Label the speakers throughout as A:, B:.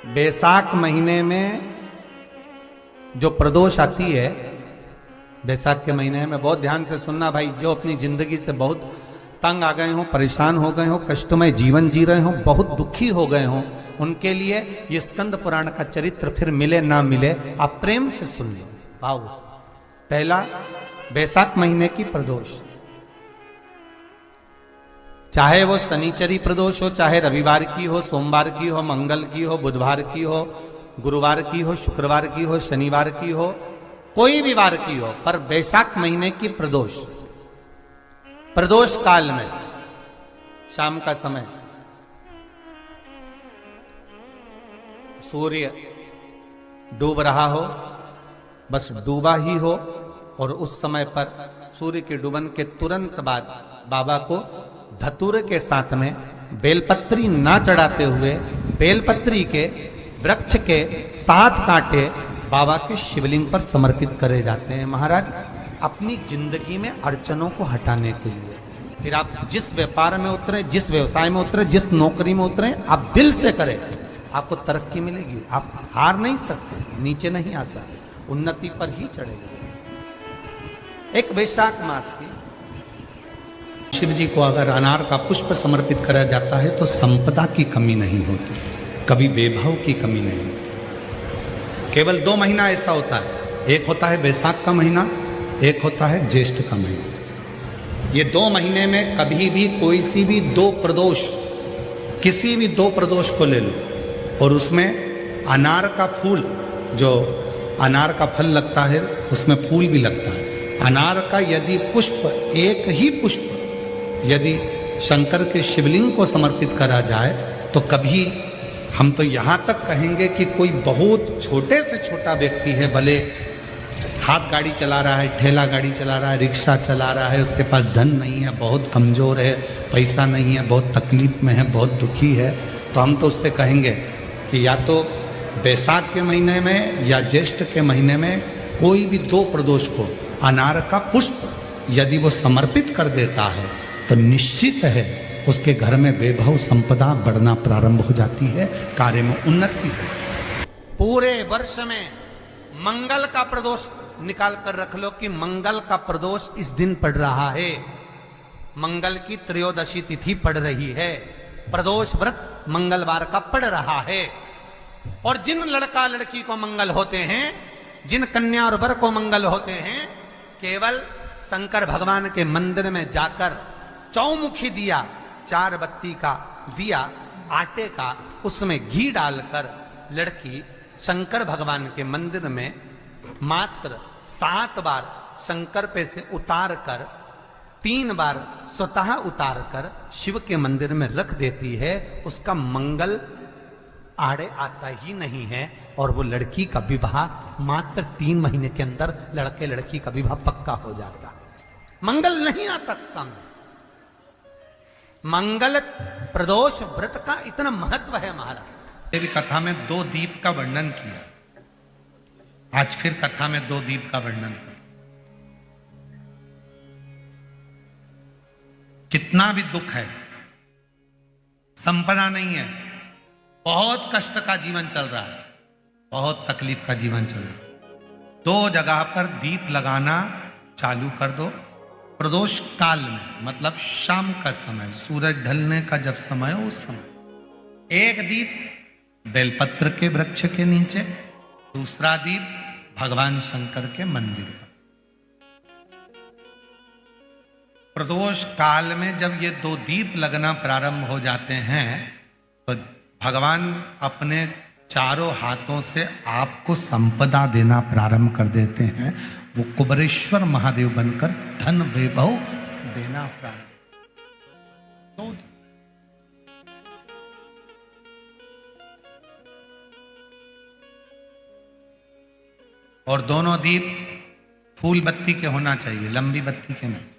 A: बैसाख महीने में जो प्रदोष आती है, बैसाख के महीने में बहुत ध्यान से सुनना भाई, जो अपनी जिंदगी से बहुत तंग आ गए हो, परेशान हो गए हो, कष्टमय जीवन जी रहे हो, बहुत दुखी हो गए हो, उनके लिए ये स्कंद पुराण का चरित्र फिर मिले ना मिले, आप प्रेम से सुन लो भाव से। पहला, बैसाख महीने की प्रदोष, चाहे वो शनिचरी प्रदोष हो, चाहे रविवार की हो, सोमवार की हो, मंगल की हो, बुधवार की हो, गुरुवार की हो, शुक्रवार की हो, शनिवार की हो, कोई भी वार की हो, पर बैसाख महीने की प्रदोष, प्रदोष काल में शाम का समय सूर्य डूब रहा हो, बस डूबा ही हो, और उस समय पर सूर्य के डूबन के तुरंत बाद बाबा को धतूरे के साथ में बेलपत्री ना चढ़ाते हुए बेलपत्री के वृक्ष के 7 कांटे बाबा के शिवलिंग पर समर्पित करे जाते हैं महाराज, अपनी जिंदगी में अड़चनों को हटाने के लिए। फिर आप जिस व्यापार में उतरे, जिस व्यवसाय में उतरे, जिस नौकरी में उतरे, आप दिल से करें, आपको तरक्की मिलेगी। आप हार नहीं सकते, नीचे नहीं आ सकते, उन्नति पर ही चढ़ेगा। एक वैशाख मास की शिव जी को अगर अनार का पुष्प समर्पित करा जाता है तो संपदा की कमी नहीं होती, कभी वैभव की कमी नहीं होती। केवल 2 महीना ऐसा होता है, एक होता है बैसाख का महीना, एक होता है ज्येष्ठ का महीना। ये 2 महीने में कभी भी कोई सी भी 2 प्रदोष, किसी भी 2 प्रदोष को ले लो, और उसमें अनार का फूल, जो अनार का फल लगता है उसमें फूल भी लगता है, अनार का यदि पुष्प, एक ही पुष्प यदि शंकर के शिवलिंग को समर्पित करा जाए तो कभी, हम तो यहाँ तक कहेंगे कि कोई बहुत छोटे से छोटा व्यक्ति है, भले हाथ गाड़ी चला रहा है, ठेला गाड़ी चला रहा है, रिक्शा चला रहा है, उसके पास धन नहीं है, बहुत कमज़ोर है, पैसा नहीं है, बहुत तकलीफ में है, बहुत दुखी है, तो हम तो उससे कहेंगे कि या तो बैसाख के महीने में या ज्येष्ठ के महीने में कोई भी 2 प्रदोष को अनार का पुष्प यदि वो समर्पित कर देता है तो निश्चित है उसके घर में वैभव संपदा बढ़ना प्रारंभ हो जाती है, कार्य में उन्नति है। पूरे वर्ष में मंगल का प्रदोष निकाल कर रख लो कि मंगल का प्रदोष इस दिन पड़ रहा है, मंगल की त्रयोदशी तिथि पड़ रही है, प्रदोष व्रत मंगलवार का पड़ रहा है। और जिन लड़का लड़की को मंगल होते हैं, जिन कन्या और वर को मंगल होते हैं, केवल शंकर भगवान के मंदिर में जाकर चौमुखी दिया, 4 बत्ती का दिया आटे का, उसमें घी डालकर लड़की शंकर भगवान के मंदिर में मात्र 7 बार शंकर पे से उतार कर, 3 बार स्वतः उतार कर शिव के मंदिर में रख देती है, उसका मंगल आड़े आता ही नहीं है, और वो लड़की का विवाह मात्र 3 महीने के अंदर लड़के लड़की का विवाह पक्का हो जाता है। मंगल नहीं आता सामने। मंगल प्रदोष व्रत का इतना महत्व है महाराज। देवी कथा में 2 दीप का वर्णन किया, आज फिर कथा में 2 दीप का वर्णन कर। कितना भी दुख है, संपदा नहीं है, बहुत कष्ट का जीवन चल रहा है, बहुत तकलीफ का जीवन चल रहा है, 2 जगह पर दीप लगाना चालू कर दो। प्रदोष काल में मतलब शाम का समय, सूरज ढलने का जब समय हो, उस समय एक दीप बेलपत्र के वृक्ष के नीचे, दूसरा दीप भगवान शंकर के मंदिर पर। प्रदोष काल में जब ये 2 दीप लगना प्रारंभ हो जाते हैं तो भगवान अपने चारों हाथों से आपको संपदा देना प्रारंभ कर देते हैं। वो कुबरेश्वर महादेव बनकर धन वैभव देना प्रारंभ। और दोनों दीप फूल बत्ती के होना चाहिए, लंबी बत्ती के नहीं।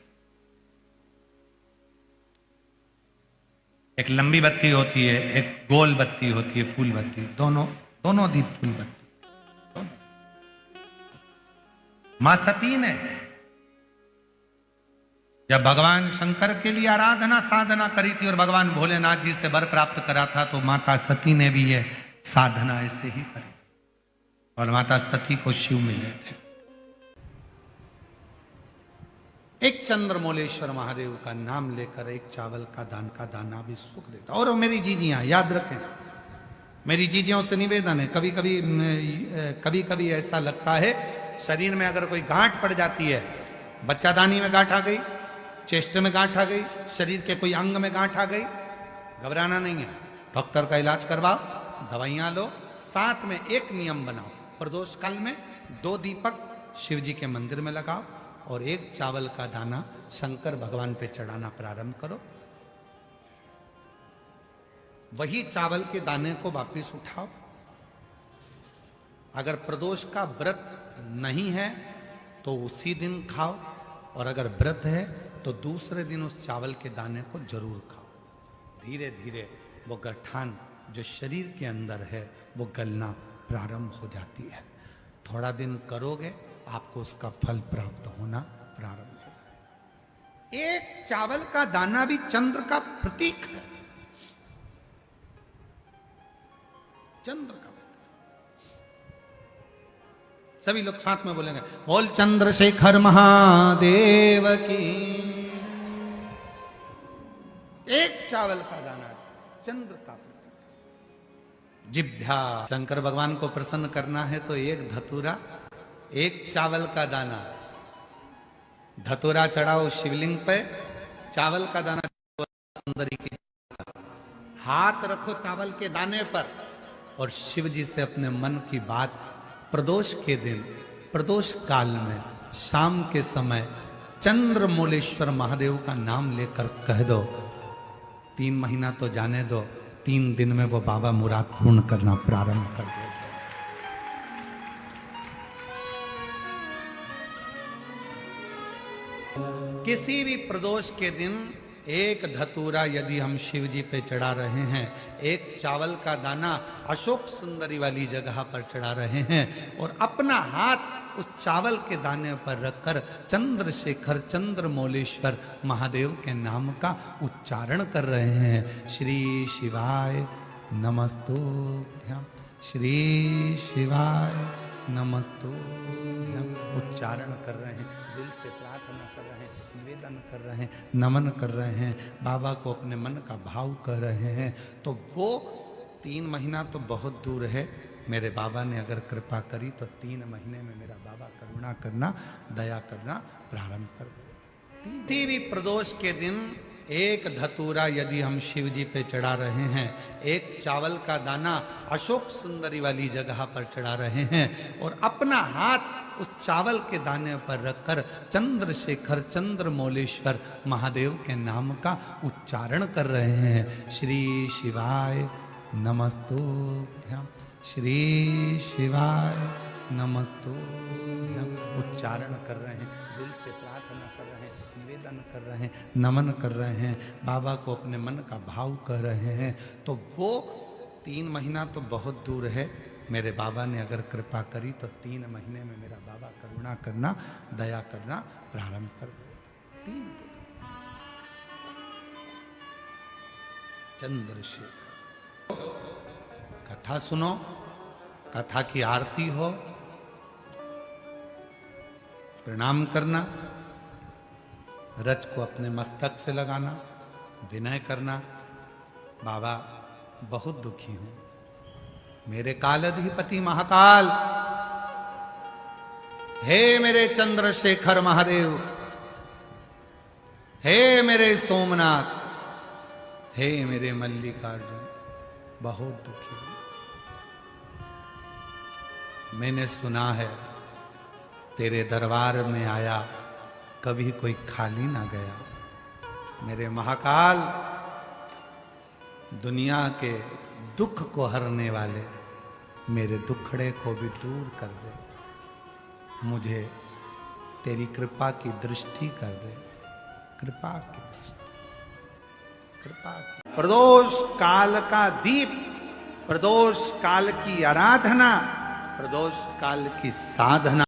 A: एक लंबी बत्ती होती है, एक गोल बत्ती होती है, फूल बत्ती, दोनों दीप फूल बत्ती। मां सती ने जब भगवान शंकर के लिए आराधना साधना करी थी और भगवान भोलेनाथ जी से वर प्राप्त करा था, तो माता सती ने भी ये साधना ऐसे ही करें। और माता सती को शिव मिले थे। एक चंद्रमौलेश्वर महादेव का नाम लेकर एक चावल का दाना भी सुख देता। और मेरी जीजियां याद रखें, मेरी जीजियों से निवेदन है, कभी कभी ऐसा लगता है शरीर में अगर कोई गांठ पड़ जाती है, बच्चादानी में गांठ आ गई, चेस्ट में गांठ आ गई, शरीर के कोई अंग में गांठ आ गई, घबराना नहीं है, डॉक्टर का इलाज करवाओ, दवाइयां लो, साथ में एक नियम बनाओ, प्रदोष काल में 2 दीपक शिव जी के मंदिर में लगाओ और एक चावल का दाना शंकर भगवान पे चढ़ाना प्रारंभ करो। वही चावल के दाने को वापिस उठाओ। अगर प्रदोष का व्रत नहीं है तो उसी दिन खाओ, और अगर व्रत है तो दूसरे दिन उस चावल के दाने को जरूर खाओ। धीरे धीरे वो गठान जो शरीर के अंदर है वो गलना प्रारंभ हो जाती है। थोड़ा दिन करोगे आपको उसका फल प्राप्त होना प्रारंभ हो जाएगा। एक चावल का दाना भी चंद्र का प्रतीक है, चंद्र का। सभी लोग साथ में बोलेंगे, बोल चंद्रशेखर महादेव की। एक चावल का दाना चंद्र का प्रतीक। जिभ्या, शंकर भगवान को प्रसन्न करना है तो एक धतूरा, एक चावल का दाना, धतूरा चढ़ाओ शिवलिंग पे, चावल का दाना सुंदरी की, हाथ रखो चावल के दाने पर और शिव जी से अपने मन की बात प्रदोष के दिन, प्रदोष काल में, शाम के समय चंद्रमौलेश्वर महादेव का नाम लेकर कह दो। 3 महीना तो जाने दो, 3 दिन में वो बाबा मुराद पूर्ण करना प्रारंभ कर देगा। किसी भी प्रदोष के दिन एक धतूरा यदि हम शिव जी पे चढ़ा रहे हैं, एक चावल का दाना अशोक सुंदरी वाली जगह पर चढ़ा रहे हैं और अपना हाथ उस चावल के दाने पर रखकर चंद्रशेखर चंद्रमौलेश्वर महादेव के नाम का उच्चारण कर रहे हैं। श्री शिवाय नमस्तुभ्यं, श्री शिवाय नमस्तुभ्यं उच्चारण कर रहे हैं, दिल से प्रार्थना कर रहे हैं, निवेदन कर रहे हैं, नमन कर रहे हैं, बाबा को अपने मन का भाव कर रहे हैं। तो वो 3 महीना तो बहुत दूर है, मेरे बाबा ने अगर कृपा करी तो 3 महीने में मेरा बाबा करुणा करना, दया करना प्रारंभ कर दे। किसी भी प्रदोष के दिन एक धतूरा यदि हम शिव जी पे चढ़ा रहे हैं, एक चावल का दाना अशोक सुंदरी वाली जगह पर चढ़ा रहे हैं और अपना हाथ उस चावल के दाने पर रखकर चंद्रशेखर चंद्रमौलेश्वर महादेव के नाम का उच्चारण कर रहे हैं। श्री शिवाय नमस्तुभ्यं, श्री शिवाय नमस्तुभ्यं उच्चारण कर रहे हैं, दिल से प्रार्थना कर रहे हैं, निवेदन कर रहे हैं, नमन कर रहे हैं, बाबा को अपने मन का भाव कर रहे हैं। तो वो 3 महीना तो बहुत दूर है, मेरे बाबा ने अगर कृपा करी तो 3 महीने में मेरा बाबा करुणा करना, दया करना प्रारंभ कर दे। 3 चंद्रशेखर कथा सुनो, कथा की आरती हो, प्रणाम करना, रज को अपने मस्तक से लगाना, विनय करना, बाबा बहुत दुखी हूं, मेरे कालाधिपति महाकाल, हे मेरे चंद्रशेखर महादेव, हे मेरे सोमनाथ, हे मेरे मल्लिकार्जुन, बहुत दुखी हूं। मैंने सुना है तेरे दरबार में आया कभी कोई खाली ना गया। मेरे महाकाल, दुनिया के दुख को हरने वाले मेरे दुखड़े को भी दूर कर दे, मुझे तेरी कृपा की दृष्टि कर दे, कृपा की दृष्टि, कृपा की। प्रदोष काल का दीप, प्रदोष काल की आराधना, प्रदोष काल की साधना